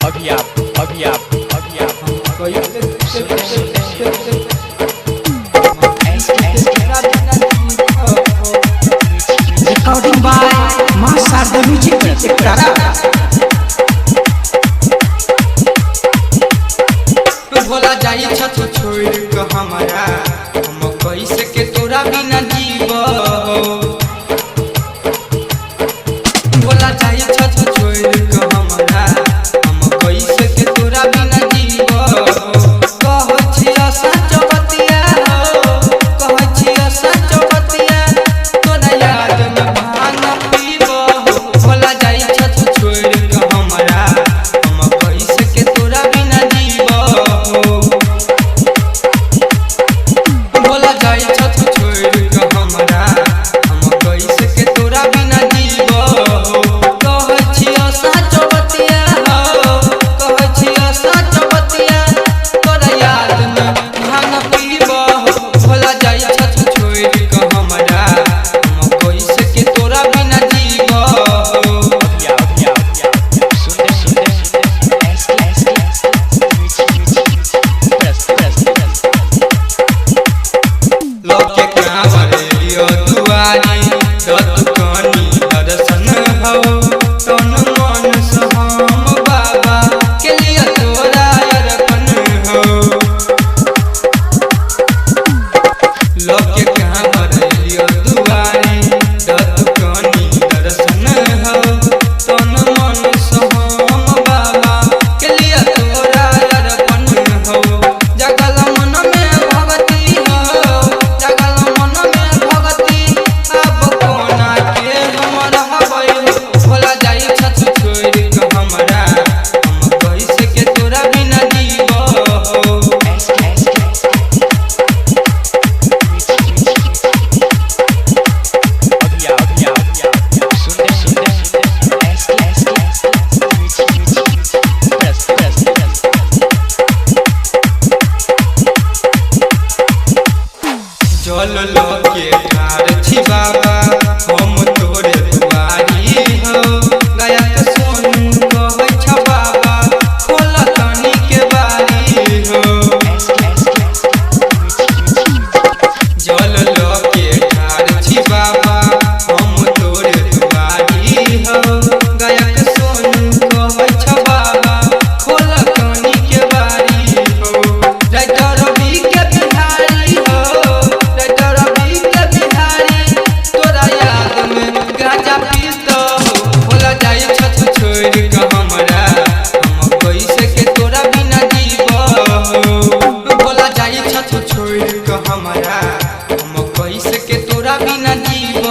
अभी आप recording by मां शारदा म्यूजिक तारा भोला जाई छत छोड़ के हमारा हम कैसे के तोरा बिना जीव भोला जाई छत छोड़ के हमारा हम कैसे के तोरा बिना जीव कह छिया सच बतिया कह छिया सच बतिया तोरा याद में भांग पीब भोला जाई छत छोड़ के हमारा हम कैसे के तोरा बिना जीव भोला जाई छत छोड़ के हमारा हम कैसे के तोरा बिना जीव कह छिया सच बतिया कह छिया सच बतिया तोरा याद में भांग पीब भोला जाई छत छोड़ के हमारा हम कैसे के तोरा बिना जीव लोके कांवर लियो दुआरी दत कनी दर्शन हो तन मन सहम बाबा के लिए तोरा अर्पण हो लोके कांवर लियो दुआरी दत कनी दर्शन हो तन मन सहम बाबा के लिए तोरा अर्पण हो जगल मन में भगती हो जगल मन में भगती अब कोना के हमर हबै भोला जाई छत छोड़ के हमरा हम कैसे के तोरा बिना जीव जल लोके ठार छी बाबा हम तोरे दुआरी हो गया के सोनू कहै छ बाबा खोल तनी के बारी हो जल लोके ठार छी बाबा हम तोरे दुआरी हो गया के सोनू कहै छ बाबा खोल तनी के बारी हो राइटर रवि के बिहारी हो राइटर रवि के बिहारी तोरा याद में गांजा पीत भोला जाई छत छोड़ के हमरा हम कैसे के तोरा बिना जीव भोला जाई छत छोड़ के हमरा हम कैसे के तोरा बिना जीव